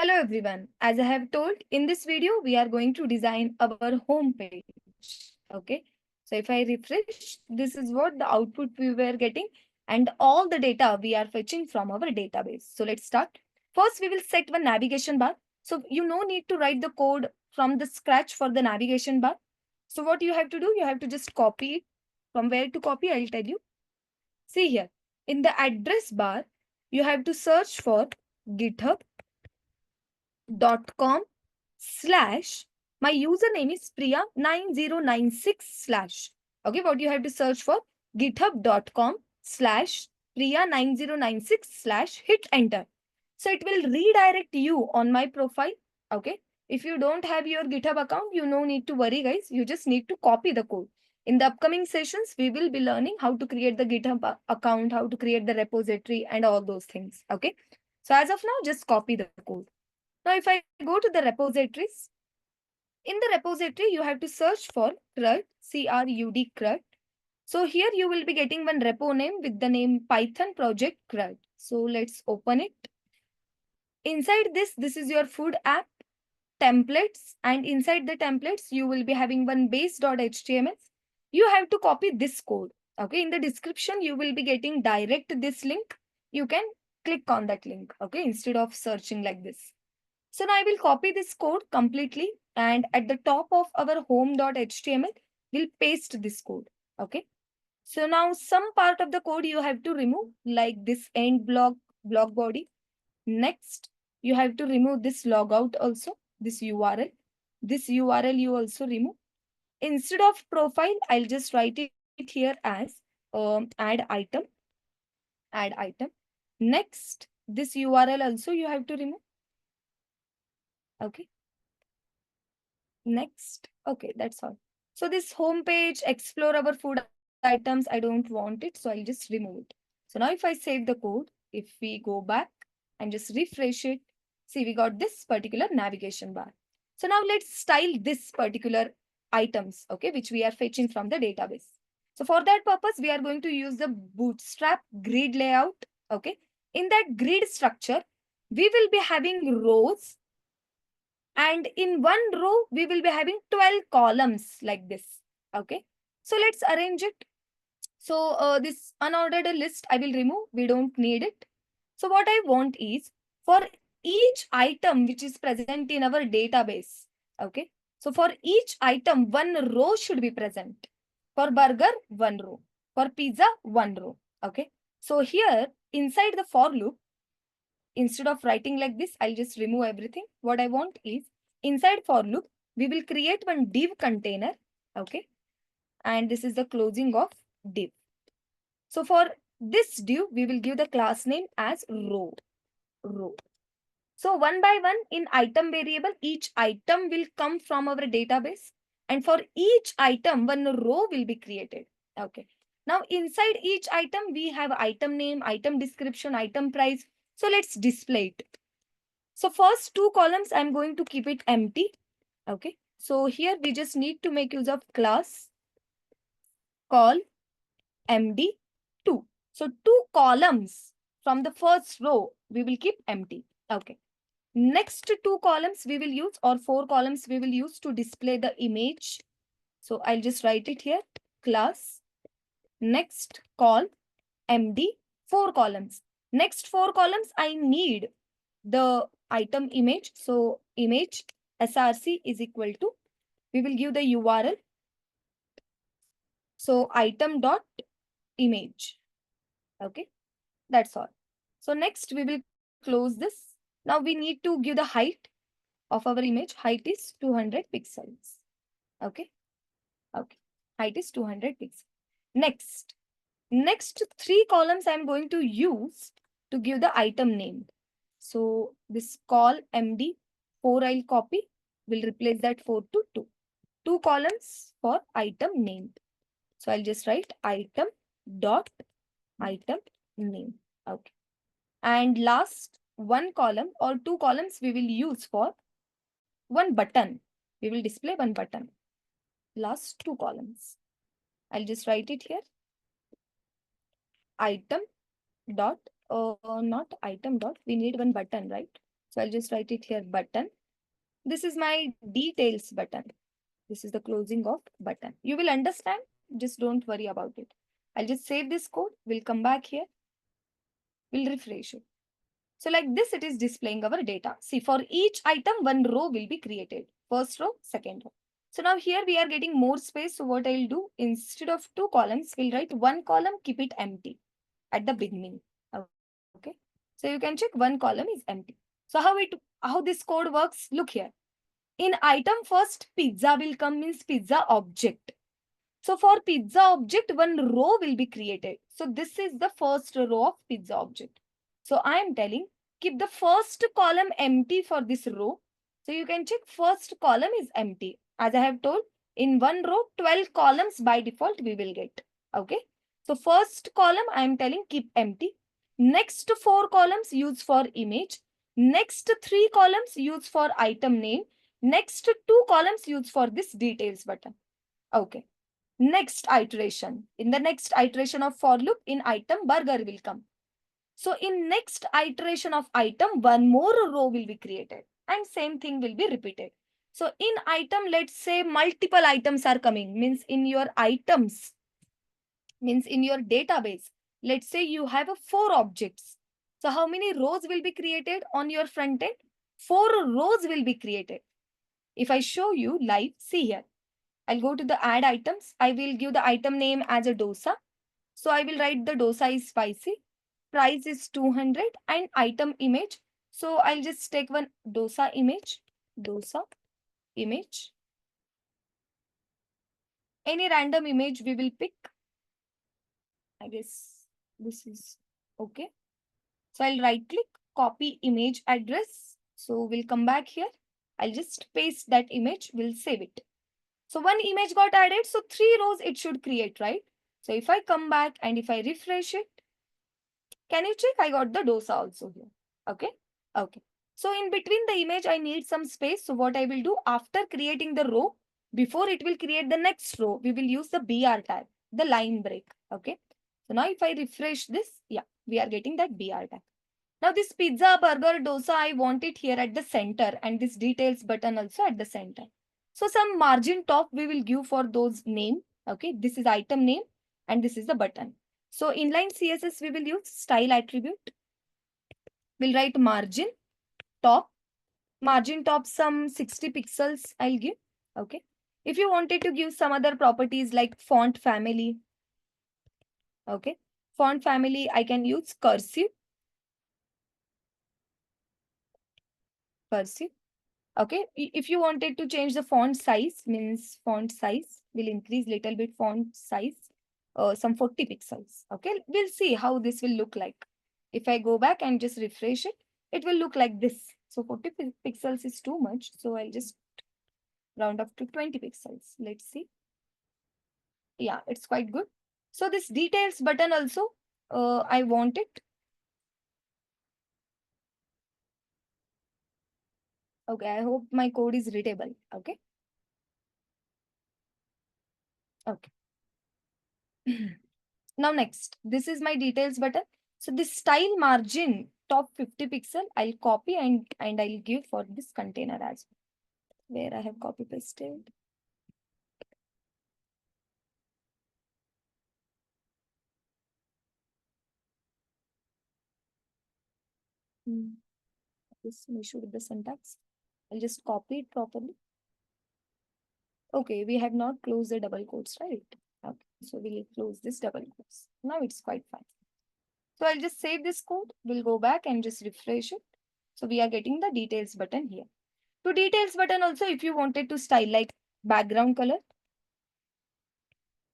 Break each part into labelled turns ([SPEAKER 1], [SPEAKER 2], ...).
[SPEAKER 1] Hello everyone. As I have told, in this video, we are going to design our home page. Okay. So if I refresh, this is what the output we were getting and all the data we are fetching from our database. So let's start. First, we will set one navigation bar. So you no need to write the code from the scratch for the navigation bar. So what you have to do, you have to just copy it. From where to copy, I'll tell you. See here, in the address bar, you have to search for github.com slash my username is Priya 9096 slash. Okay, what you have to search for github.com slash Priya 9096 slash hit enter. So it will redirect you on my profile. Okay. If you don't have your GitHub account, you no need to worry, guys. You just need to copy the code. In the upcoming sessions, we will be learning how to create the GitHub account, how to create the repository, and all those things. Okay. So as of now, just copy the code. Now, if I go to the repositories, in the repository, you have to search for CRUD, C-R-U-D, CRUD. So here you will be getting one repo name with the name Python project CRUD. So let's open it. Inside this is your food app templates, and inside the templates, you will be having one base.html. You have to copy this code. Okay, in the description, you will be getting direct this link. You can click on that link, okay, instead of searching like this. So now I will copy this code completely, and at the top of our home.html, we'll paste this code. Okay. So now some part of the code you have to remove, like this end block body. Next, you have to remove this logout also, this URL. This URL you also remove. Instead of profile, I'll just write it here as add item. Add item. Next, this URL also you have to remove. Okay. Next. Okay, that's all. So this home page, explore our food items, I don't want it, so I'll just remove it. So now if I save the code, if we go back and just refresh it, see we got this particular navigation bar. So now let's style this particular items, okay, which we are fetching from the database. So for that purpose, we are going to use the Bootstrap Grid layout, okay. In that grid structure, we will be having rows, and in one row, we will be having 12 columns like this. Okay. So let's arrange it. So this unordered list, I will remove. We don't need it. So what I want is for each item which is present in our database. Okay. So for each item, one row should be present. For burger, one row. For pizza, one row. Okay. So here inside the for loop, instead of writing like this, I'll just remove everything. What I want is inside for loop, we will create one div container. Okay. And this is the closing of div. So for this div, we will give the class name as row. Row. So one by one in item variable, each item will come from our database. And for each item, one row will be created. Okay. Now inside each item, we have item name, item description, item price. So let's display it. So first two columns, I'm going to keep it empty. Okay. So here we just need to make use of class call MD2. So two columns from the first row, we will keep empty. Okay. Next two columns we will use, or four columns we will use to display the image. So I'll just write it here. Class. Next call MD, four columns. Next four columns, I need the item image. So image src is equal to, we will give the URL. So item dot image. Okay, that's all. So next we will close this. Now we need to give the height of our image. Height is 200 pixels. Okay. Okay. Height is 200 pixels. Next three columns I'm going to use to give the item name. So this call MD 4 I'll copy. We'll replace that 4 to 2. Two columns for item name. So I'll just write item dot item name. Okay. And last one column or two columns we will use for one button. We will display one button. Last two columns. I'll just write it here. Item dot, not item dot. We need one button, right? So I'll just write it here button. This is my details button. This is the closing of button. You will understand. Just don't worry about it. I'll just save this code. We'll come back here. We'll refresh it. So like this, it is displaying our data. See, for each item, one row will be created. First row, second row. So now here we are getting more space. So what I'll do, instead of two columns, we'll write one column, keep it empty at the beginning. Okay. So you can check one column is empty. So how this code works, look here. In item first, pizza will come means pizza object. So for pizza object, one row will be created. So this is the first row of pizza object. So I am telling, keep the first column empty for this row. So you can check first column is empty. As I have told, in one row, 12 columns by default we will get. Okay. So first column I am telling keep empty. Next four columns use for image. Next three columns use for item name. Next two columns use for this details button. Okay. Next iteration. In the next iteration of for loop, in item burger will come. So in next iteration of item, one more row will be created and same thing will be repeated. So in item, let's say multiple items are coming, means in your items, means in your database. Let's say you have a 4 objects. So how many rows will be created on your front end? 4 rows will be created. If I show you live, see here. I'll go to the add items. I will give the item name as a dosa. So I will write the dosa is spicy. Price is 200 and item image. So I'll just take one dosa image. Dosa image. Any random image we will pick. I guess this is okay. So I'll right click, copy image address. So we'll come back here. I'll just paste that image. We'll save it. So one image got added. So 3 rows it should create, right? So if I come back and if I refresh it, can you check? I got the dosa also here. Okay. Okay. So in between the image, I need some space. So what I will do after creating the row, before it will create the next row, we will use the BR tag, the line break. Okay. So now if I refresh this, yeah, we are getting that BR tag. Now this pizza, burger, dosa, I want it here at the center and this details button also at the center. So some margin top we will give for those name. Okay. This is item name and this is the button. So inline CSS, we will use style attribute. We'll write margin top. Margin top some 60 pixels I'll give. Okay. If you wanted to give some other properties like font family. Okay. Font family, I can use cursive. Cursive. Okay. If you wanted to change the font size, means font size will increase little bit font size. Some 40 pixels. Okay. We'll see how this will look like. If I go back and just refresh it, it will look like this. So 40 pixels is too much. So I'll just round up to 20 pixels. Let's see. Yeah, it's quite good. So this details button also, I want it. Okay, I hope my code is readable. Okay. Okay. Now next, this is my details button. So this style margin top 50 pixel, I'll copy and I'll give for this container as well, where I have copy pasted. This issue with the syntax. I'll just copy it properly. Okay, we have not closed the double quotes, right? Okay, so we'll close this double quotes. Now it's quite fine. So I'll just save this code. We'll go back and just refresh it. So we are getting the details button here. To details button also, if you wanted to style like background color,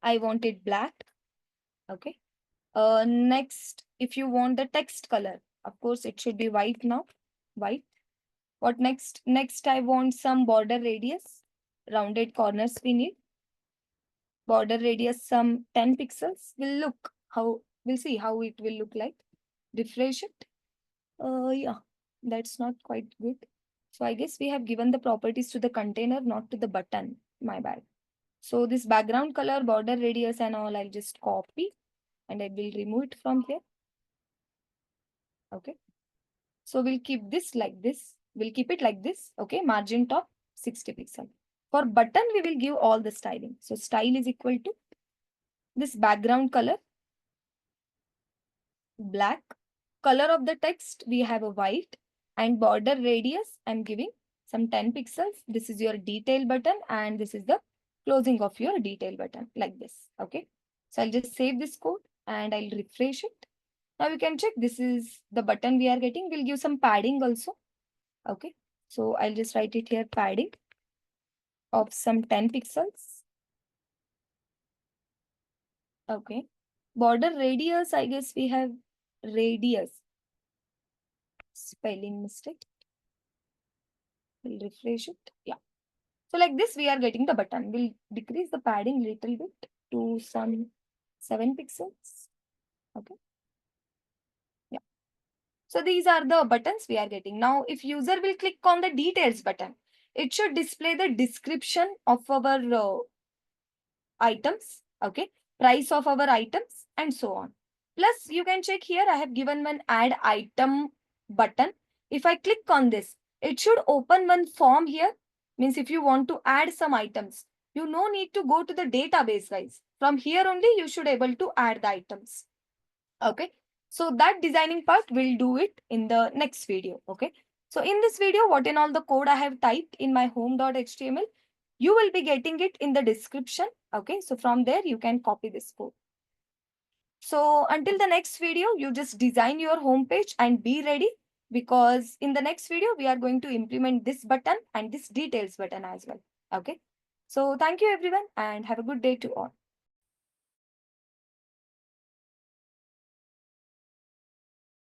[SPEAKER 1] I want it black. Okay. Next, if you want the text color, of course, it should be white now. White. What next? Next, I want some border radius. Rounded corners we need. Border radius some 10 pixels. We'll see how it will look like. Refresh it. Yeah, that's not quite good. So I guess we have given the properties to the container, not to the button. My bad. So this background color, border radius and all, I'll just copy and I will remove it from here. Okay. So we'll keep this like this. We'll keep it like this. Okay, margin top 60 pixel. For button, we will give all the styling. So style is equal to this background color, black. Color of the text, we have a white. And border radius, I'm giving some 10 pixels. This is your detail button and this is the closing of your detail button like this. Okay. So I'll just save this code and I'll refresh it. Now you can check this is the button we are getting. We'll give some padding also. Okay. So I'll just write it here padding of some 10 pixels. Okay. Border radius, I guess we have radius. Spelling mistake. We'll refresh it. Yeah. So like this, we are getting the button. We'll decrease the padding little bit to some 7 pixels. Okay. Yeah. So these are the buttons we are getting. Now, if user will click on the details button, it should display the description of our items. Okay. Price of our items and so on. Plus, you can check here. I have given one add item button. If I click on this, it should open one form here. Means if you want to add some items, you no need to go to the database, guys. From here only, you should able to add the items. Okay. So that designing part, we'll do it in the next video. Okay. So in this video, what in all the code I have typed in my home.html, you will be getting it in the description. Okay. So from there, you can copy this code. So until the next video, you just design your home page and be ready, because in the next video, we are going to implement this button and this details button as well. Okay. So thank you everyone and have a good day to all.